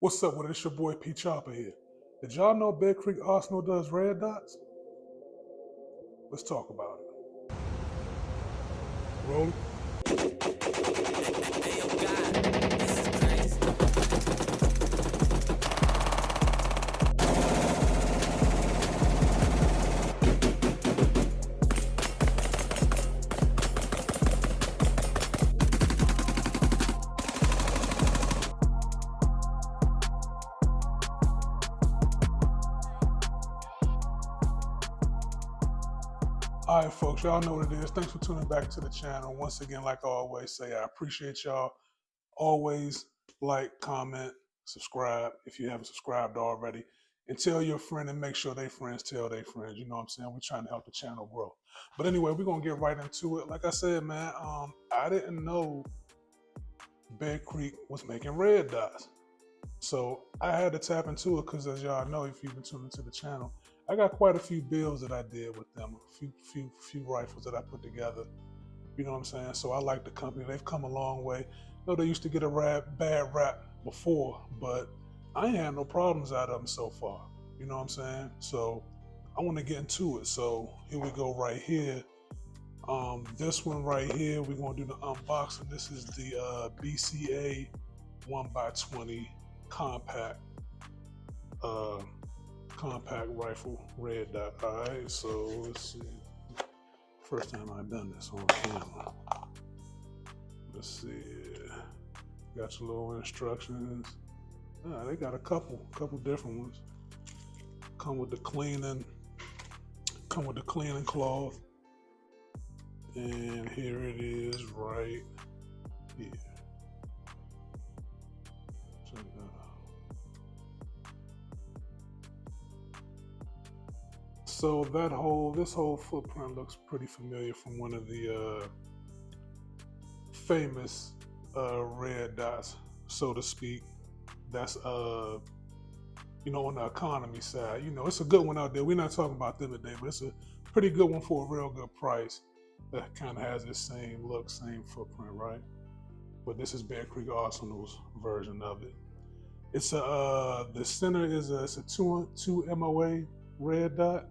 What's up with it? It's your boy P Chopper here. Did y'all know Bear Creek Arsenal does red dots? Let's talk about it. Rolling. Hey, yo, God, this is crazy. All right, folks, y'all know what it is. Thanks for tuning back to the channel. Once again, like I always say, I appreciate y'all. Always like, comment, subscribe if you haven't subscribed already. And tell your friend and make sure their friends tell their friends. You know what I'm saying? We're trying to help the channel grow. But anyway, we're going to get right into it. Like I said, man, I didn't know Bear Creek was making red dots. So I had to tap into it because, as y'all know, if you've been tuning into the channel, I got quite a few builds that I did with them, a few rifles that I put together. You know what I'm saying? So I like the company. They've come a long way. I know they used to get a bad rap before, but I ain't had no problems out of them so far. You know what I'm saying? So I want to get into it. So here we go right here. This one right here, we're gonna do the unboxing. This is the BCA 1x20 compact compact rifle red dot. All right, so let's see. First time I've done this on camera. Let's see. Got your little instructions. They got a couple different ones. Come with the cleaning cloth. And here it is right here. Check that out. So this whole footprint looks pretty familiar from one of the famous red dots, so to speak. That's on the economy side. It's a good one out there. We're not talking about them today, but it's a pretty good one for a real good price. That kind of has the same look, same footprint, right? But this is Bear Creek Arsenal's version of it. It's the center is a 2 MOA red dot.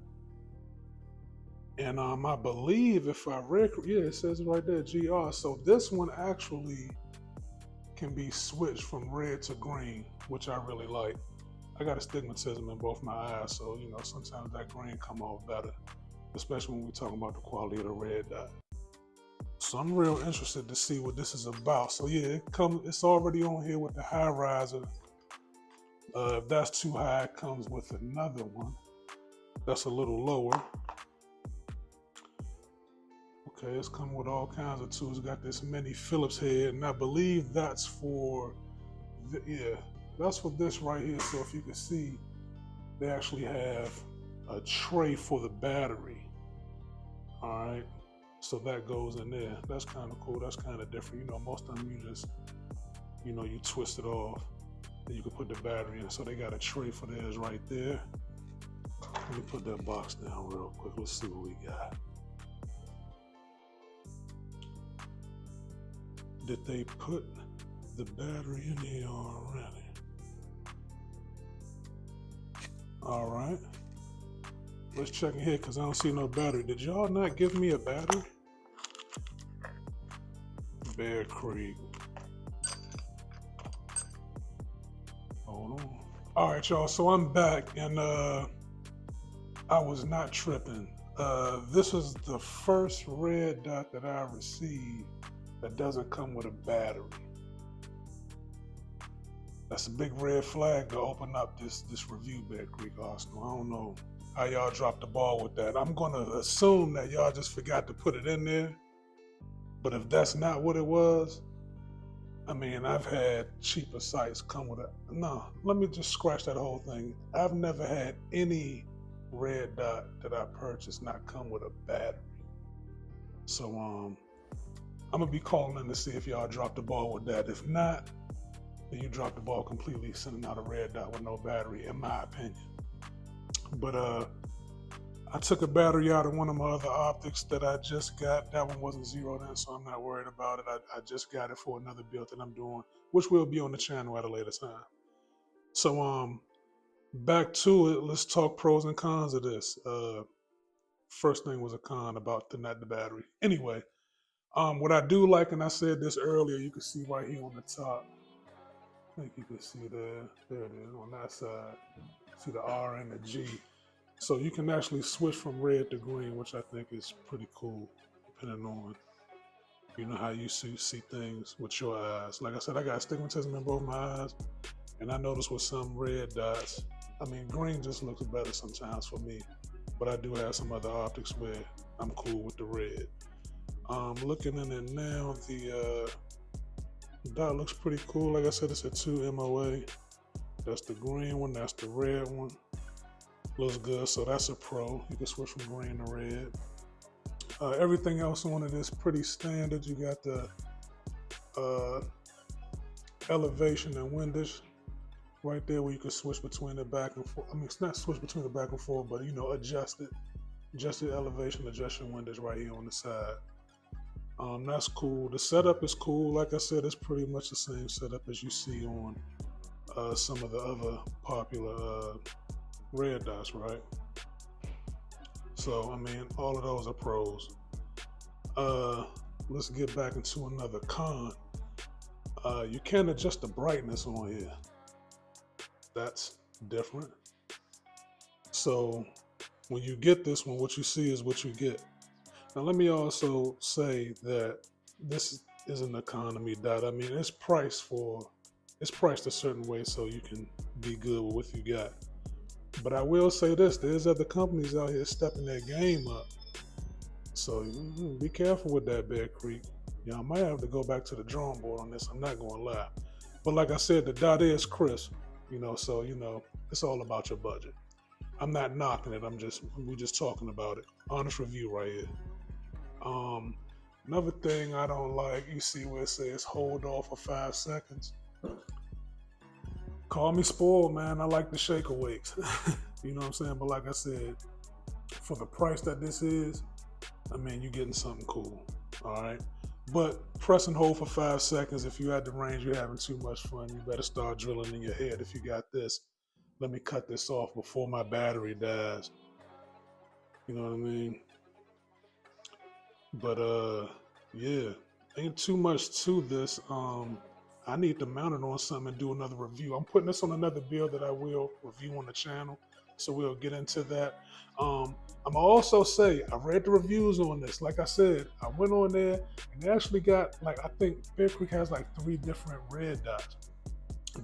And I believe if I read, it says it right there, GR. So this one actually can be switched from red to green, which I really like. I got astigmatism in both my eyes, so sometimes that green come off better, especially when we're talking about the quality of the red dot. So I'm real interested to see what this is about. So yeah, it's already on here with the high riser. If that's too high, it comes with another one that's a little lower. Okay, it's come with all kinds of tools. Got this mini Phillips head, and I believe that's for this right here. So if you can see, they actually have a tray for the battery. All right, so that goes in there. That's kind of cool. That's kind of different. Most of them you just, you twist it off, and you can put the battery in. So they got a tray for theirs right there. Let me put that box down real quick. Let's see what we got. Did they put the battery in here already? All right. Let's check in here because I don't see no battery. Did y'all not give me a battery? Bear Creek. Hold on. All right, y'all. So I'm back, and I was not tripping. This is the first red dot that I received that doesn't come with a battery. That's a big red flag to open up this review, Bear Creek Arsenal. I don't know how y'all dropped the ball with that. I'm gonna assume that y'all just forgot to put it in there. But if that's not what it was, I've had cheaper sites come with it. No, let me just scratch that whole thing. I've never had any red dot that I purchased not come with a battery. So I'm gonna be calling in to see if y'all dropped the ball with that. If not, then you dropped the ball completely sending out a red dot with no battery, in my opinion. But I took a battery out of one of my other optics that I just got. That one wasn't zeroed in, so I'm not worried about it. I just got it for another build that I'm doing, which will be on the channel at a later time. So back to it. Let's talk pros and cons of this. First thing was a con about the not the battery. Anyway, what I do like, and I said this earlier, you can see right here on the top. I think you can see there. There it is on that side. See the R and the G. So you can actually switch from red to green, which I think is pretty cool, depending on how you see things with your eyes. Like I said, I got astigmatism in both my eyes, and I noticed with some red dots. I mean, green just looks better sometimes for me, but I do have some other optics where I'm cool with the red. Looking in it now, the dot looks pretty cool. Like I said, it's a 2 MOA. That's the green one. That's the red one. Looks good. So that's a pro. You can switch from green to red. Everything else on it is pretty standard. You got the uh, elevation and windage right there where you can switch between the back and forth. I mean, it's not switch between the back and forth, but adjust it. Adjust the elevation, adjust your windage right here on the side. That's cool. The setup is cool. Like I said, it's pretty much the same setup as you see on some of the other popular red dots, right? So, I mean, all of those are pros. Uh, let's get back into another con. You can adjust the brightness on here. That's different. So, when you get this one, what you see is what you get. Now, let me also say that this is an economy dot. I mean, it's priced a certain way so you can be good with what you got. But I will say this: there's other companies out here stepping their game up. So be careful with that, Bear Creek. I might have to go back to the drawing board on this. I'm not going to lie. But like I said, the dot is crisp. So it's all about your budget. I'm not knocking it. We're just talking about it. Honest review right here. Um, Another thing I don't like, you see where it says hold off for 5 seconds. Call me spoiled, man. I like the shake awakes. You know what I'm saying? But like I said, for the price that this is, I mean, you're getting something cool. All right. But press and hold for 5 seconds. If you're at the range, you're having too much fun, you better start drilling in your head. If you got this, let me cut this off before my battery dies. You know what I mean? But yeah, ain't too much to this. I need to mount it on something and do another review. I'm putting this on another build that I will review on the channel, so we'll get into that. I'm also say I read the reviews on this. Like I said, I went on there and they actually got I think Bear Creek has 3 different red dots.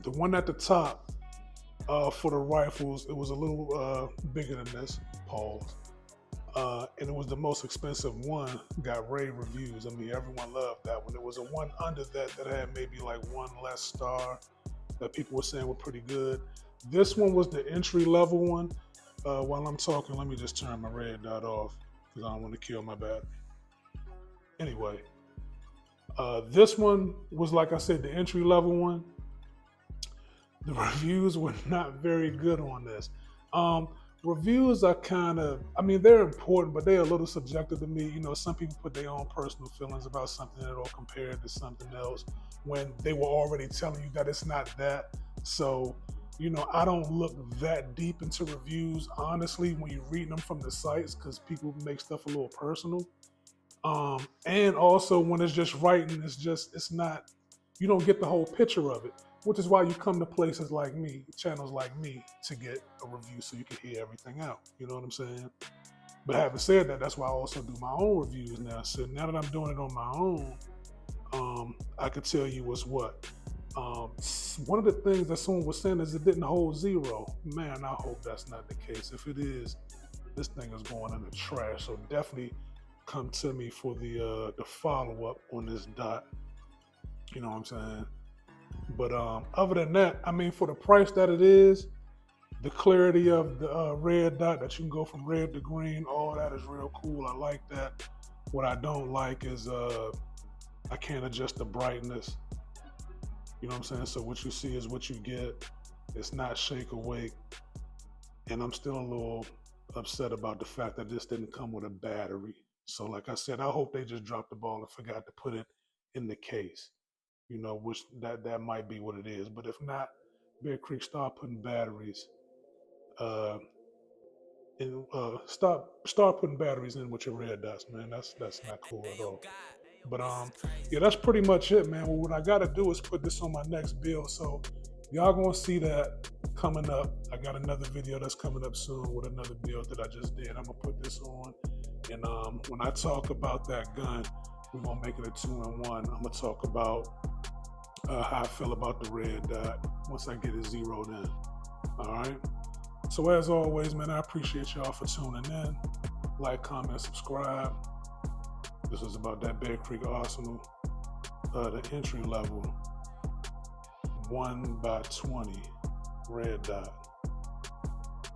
The one at the top for the rifles, it was a little bigger than this. Pause. And it was the most expensive one. Got rave reviews. I mean, everyone loved that one. There was a one under that had maybe one less star that people were saying were pretty good. This one was the entry level one. While I'm talking, let me just turn my red dot off because I don't want to kill my battery. Anyway, this one was, like I said, the entry level one. The reviews were not very good on this. Reviews are I mean, they're important, but they're a little subjective to me. Some people put their own personal feelings about something that will compare it to something else when they were already telling you that it's not that. So, I don't look that deep into reviews, honestly, when you're reading them from the sites, because people make stuff a little personal. And also when it's just writing, it's not, you don't get the whole picture of it, which is why you come to places like me, channels like me, to get a review so you can hear everything out. You know what I'm saying? But having said that, that's why I also do my own reviews now. So now that I'm doing it on my own, I could tell you what's what. One of the things that someone was saying is it didn't hold zero. Man, I hope that's not the case. If it is, this thing is going in the trash. So definitely come to me for the follow up on this dot. You know what I'm saying? But other than that, I mean, for the price that it is, the clarity of the red dot that you can go from red to green, all that is real cool. I like that. What I don't like is I can't adjust the brightness. You know what I'm saying? So what you see is what you get. It's not shake awake. And I'm still a little upset about the fact that this didn't come with a battery. So like I said, I hope they just dropped the ball and forgot to put it in the case. Which that might be what it is. But if not, Bear Creek, start putting batteries uh, start putting batteries in with your red dots, man. That's not cool at Ayo, all. God, But this is yeah, crazy. that's pretty much it, man. Well, what I gotta do is put this on my next build. So y'all gonna see that coming up. I got another video that's coming up soon with another build that I just did. I'm gonna put this on, and when I talk about that gun, we're gonna make it a 2-in-1. I'm gonna talk about how I feel about the red dot once I get it zeroed in. All right. So as always, man, I appreciate y'all for tuning in. Like, comment, subscribe. This is about that Bear Creek Arsenal, the entry level 1x20 red dot.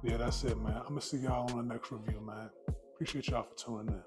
Yeah, that's it, man. I'm gonna see y'all on the next review, man. Appreciate y'all for tuning in.